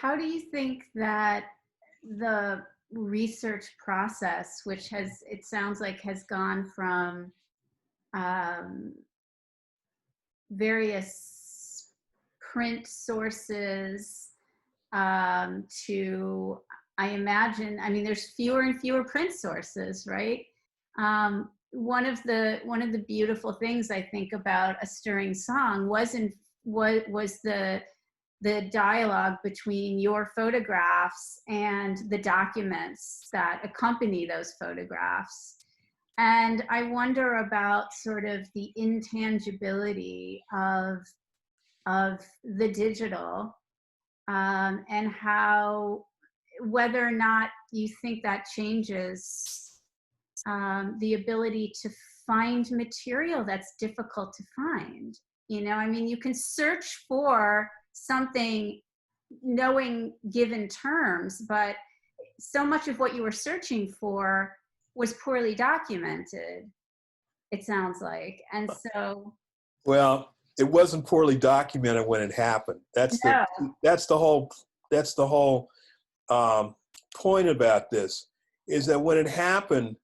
how do you think that the research process, which it sounds like has gone from um, various print sources to, I imagine, I mean, there's fewer and fewer print sources, right? One of the beautiful things I think about A Stirring Song was the dialogue between your photographs and the documents that accompany those photographs. And I wonder about sort of the intangibility of the digital, and how, whether or not you think that changes the ability to find material that's difficult to find. I mean, you can search for something knowing given terms, but so much of what you were searching for was poorly documented, it sounds like. And so, Well, it wasn't poorly documented when it happened. no. That's the whole point about this, is that when it happened,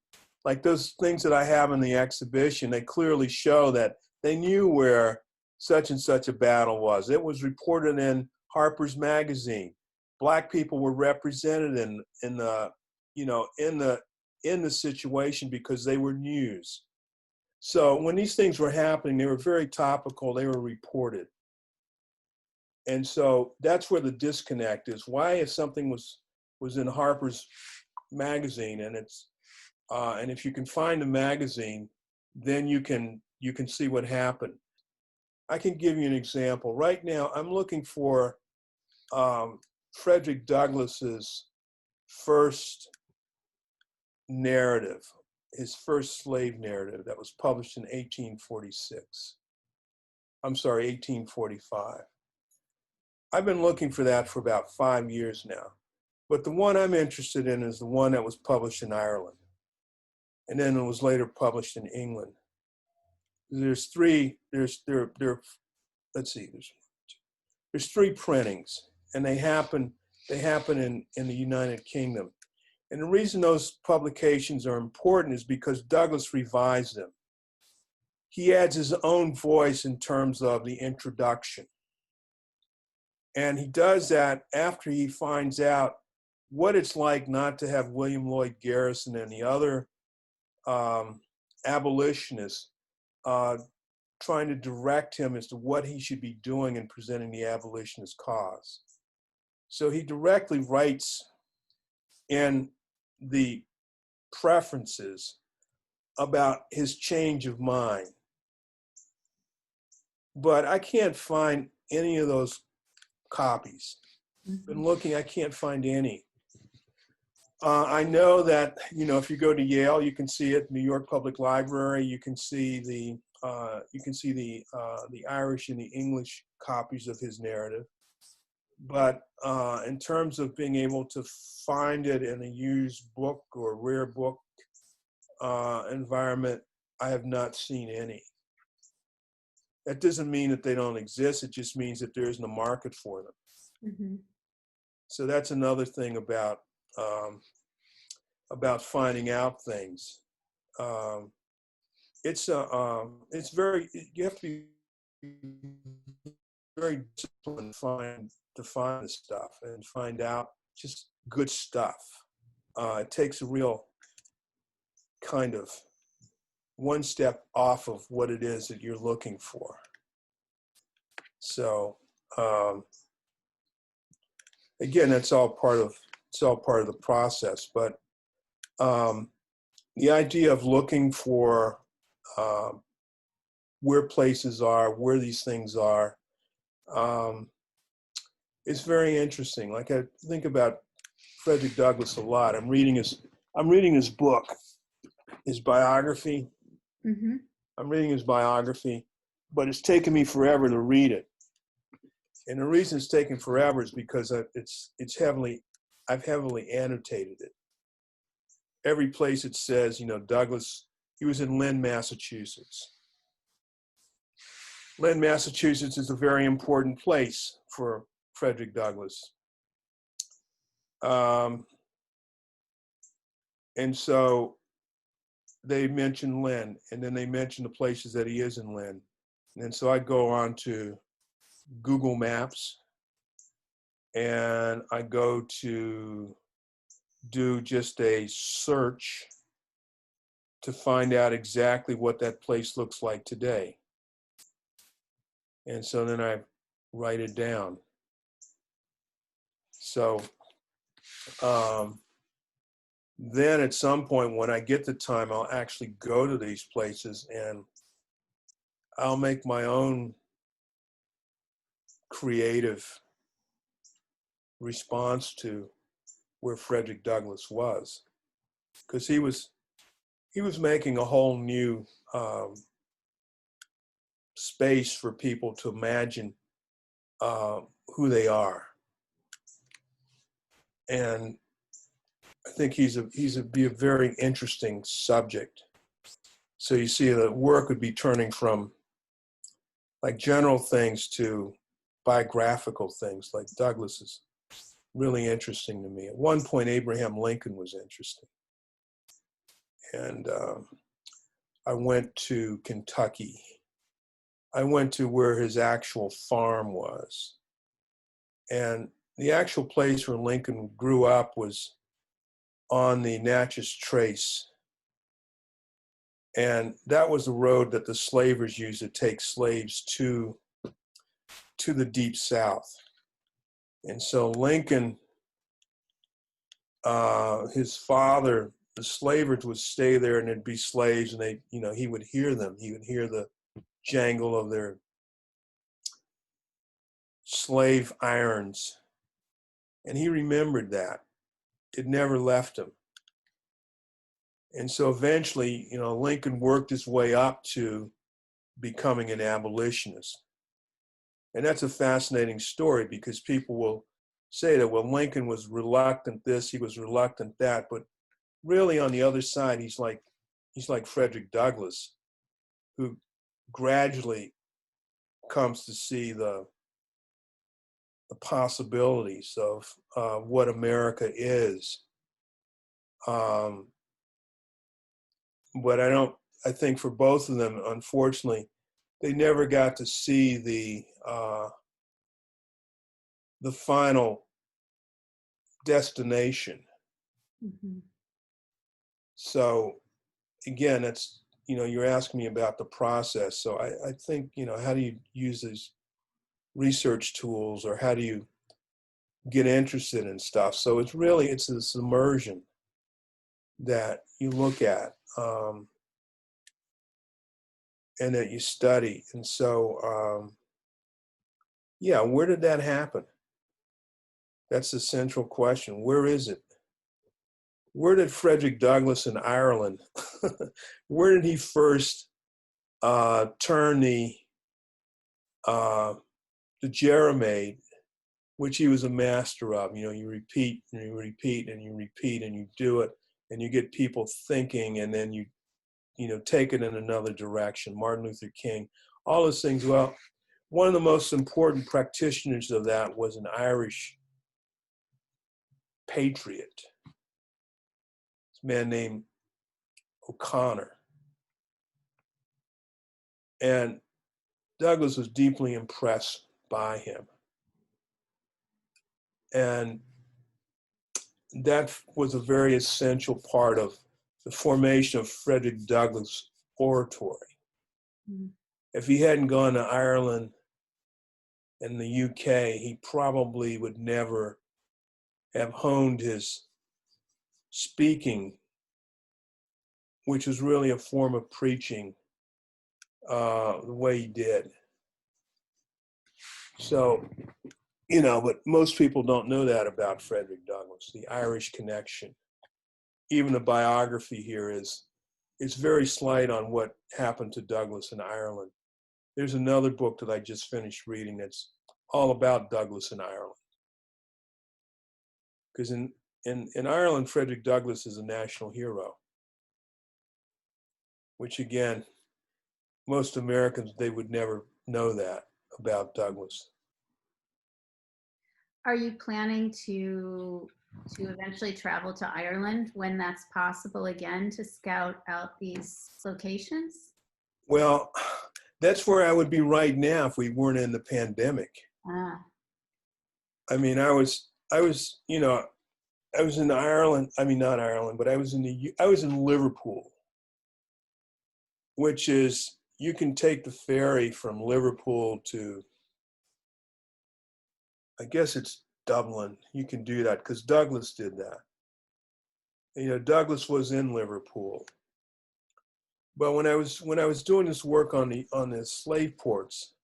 like those things that I have in the exhibition, they clearly show that they knew where such and such a battle was. It was reported in Harper's Magazine. Black people were represented in the situation because they were news. So when these things were happening, they were very topical. They were reported. And so that's where the disconnect is. Why, if something was in Harper's Magazine and if you can find the magazine, then you can see what happened. I can give you an example. Right now, I'm looking for Frederick Douglass's first narrative, his first slave narrative that was published in 1846. I'm sorry, 1845. I've been looking for that for about 5 years now. But the one I'm interested in is the one that was published in Ireland. And then it was later published in England. There's three printings, and they happen in the United Kingdom. And the reason those publications are important is because Douglass revised them. He adds his own voice in terms of the introduction. And he does that after he finds out what it's like not to have William Lloyd Garrison and the other abolitionists trying to direct him as to what he should be doing in presenting the abolitionist cause. So he directly writes in the preferences about his change of mind. But I can't find any of those copies. Been looking, I can't find any. I know that, if you go to Yale, you can see it. New York Public Library, you can see the Irish and the English copies of his narrative. But in terms of being able to find it in a used book or rare book environment, I have not seen any. That doesn't mean that they don't exist. It just means that there isn't a market for them. Mm-hmm. So that's another thing about finding out things. It's very, you have to be very disciplined to find the stuff and find out just good stuff. It takes a real kind of one step off of what it is that you're looking for. So again, it's all part of the process. But the idea of looking for where places are, where these things are, is very interesting. Like, I think about Frederick Douglass a lot. I'm reading his book, his biography. Mm-hmm. I'm reading his biography, but it's taken me forever to read it. And the reason it's taken forever is because I've heavily annotated it. Every place it says, Douglass, he was in Lynn, Massachusetts. Lynn, Massachusetts is a very important place for Frederick Douglass. And so they mentioned Lynn, and then they mentioned the places that he is in Lynn. And so I go on to Google Maps, and I go to do just a search to find out exactly what that place looks like today. And so then I write it down. So then at some point when I get the time, I'll actually go to these places and I'll make my own creative response to where Frederick Douglass was, because he was making a whole new space for people to imagine who they are, and I think he's be a very interesting subject. So you see, the work would be turning from like general things to biographical things. Like Douglass is really interesting to me. At one point, Abraham Lincoln was interesting, and I went to Kentucky. I went to where his actual farm was, and the actual place where Lincoln grew up was on the Natchez Trace. And that was the road that the slavers used to take slaves to the Deep South. And so Lincoln, his father, the slavers would stay there and there'd be slaves, and they, he would hear them. He would hear the jangle of their slave irons. And he remembered that. It never left him. And so eventually, Lincoln worked his way up to becoming an abolitionist. And that's a fascinating story, because people will say that, well, Lincoln was reluctant this, he was reluctant that, but really on the other side, he's like Frederick Douglass, who gradually comes to see the possibilities of what America is. But I think for both of them, unfortunately, they never got to see the final destination. Mm-hmm. So again, that's, you're asking me about the process. So I think, how do you use these research tools, or how do you get interested in stuff? So it's this immersion that you look at, and that you study. And so, yeah, where did that happen? That's the central question. Where is it? Where did Frederick Douglass in Ireland, where did he first turn the Jeremiad, which he was a master of? You repeat and you repeat and you repeat and you do it, and you get people thinking, and then you take it in another direction. Martin Luther King, all those things. Well, one of the most important practitioners of that was an Irish patriot, a man named O'Connor. And Douglass was deeply impressed by him. And that was a very essential part of the formation of Frederick Douglass' oratory. Mm-hmm. If he hadn't gone to Ireland and the UK, he probably would never have honed his speaking, which was really a form of preaching, the way he did. So, but most people don't know that about Frederick Douglass, the Irish connection. Even the biography here it's very slight on what happened to Douglass in Ireland. There's another book that I just finished reading that's all about Douglass in Ireland. Because in Ireland, Frederick Douglass is a national hero, which again, most Americans, they would never know that about Douglass. Are you planning to eventually travel to Ireland when that's possible again to scout out these locations? Well, that's where I would be right now if we weren't in the pandemic. Ah, I mean, I was in Ireland. I mean, not Ireland, but I was in Liverpool, which is, you can take the ferry from Liverpool to, I guess it's Dublin. You can do that because Douglas did that. Douglas was in Liverpool. But when I was doing this work on the slave ports,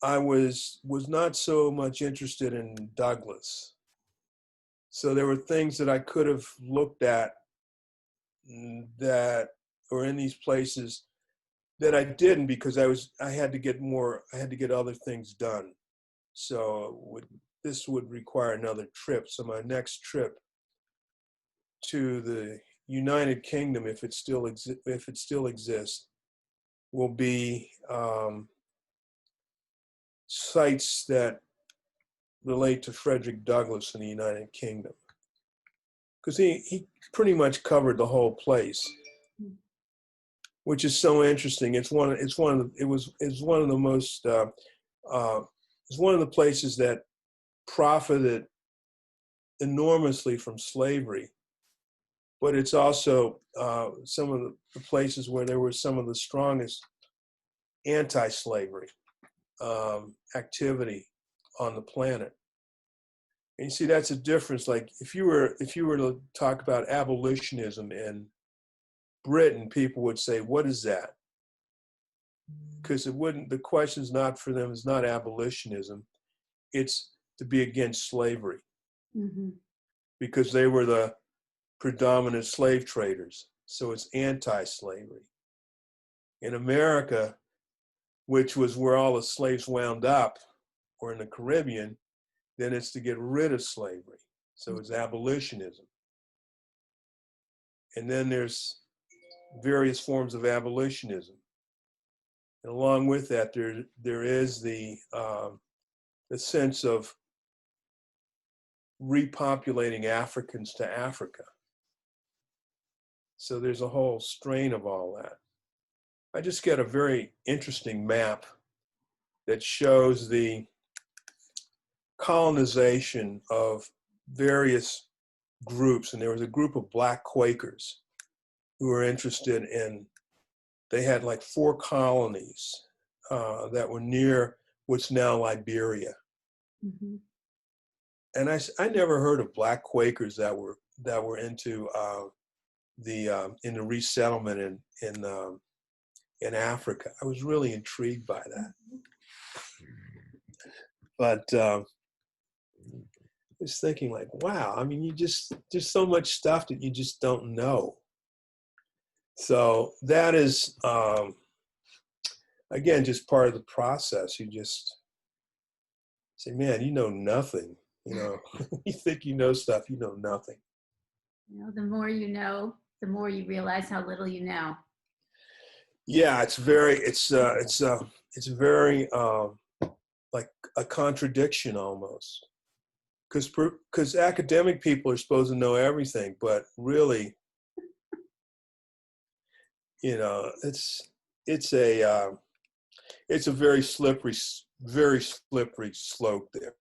I was not so much interested in Douglas. So there were things that I could have looked at that were in these places that I didn't, because I had to get other things done. So this would require another trip. So my next trip to the United Kingdom, if it still exists, will be sites that relate to Frederick Douglass in the United Kingdom, because he pretty much covered the whole place, which is so interesting. It's one of the most it's one of the places that profited enormously from slavery, but it's also some of the places where there were some of the strongest anti-slavery activity on the planet. And you see, that's a difference. Like if you were to talk about abolitionism in Britain, people would say, "What is that?" Because the question's not for them. It's not abolitionism. It's to be against slavery, mm-hmm. because they were the predominant slave traders. So it's anti-slavery. In America, which was where all the slaves wound up, or in the Caribbean, then it's to get rid of slavery. So it's abolitionism. And then there's various forms of abolitionism. And along with that, there is the sense of repopulating Africans to Africa. So there's a whole strain of all that. I just get a very interesting map that shows the colonization of various groups. And there was a group of Black Quakers who were interested in, they had like 4 colonies that were near what's now Liberia. Mm-hmm. And I never heard of Black Quakers that were into in the resettlement in Africa. I was really intrigued by that. But I was thinking, like, wow, I mean, there's so much stuff that you just don't know. So that is, again, just part of the process. You just say, man, you know nothing. You think you know stuff, you know nothing. The more you know, the more you realize how little you know. Yeah, it's very like a contradiction almost, because academic people are supposed to know everything, but really, it's a very slippery slope there.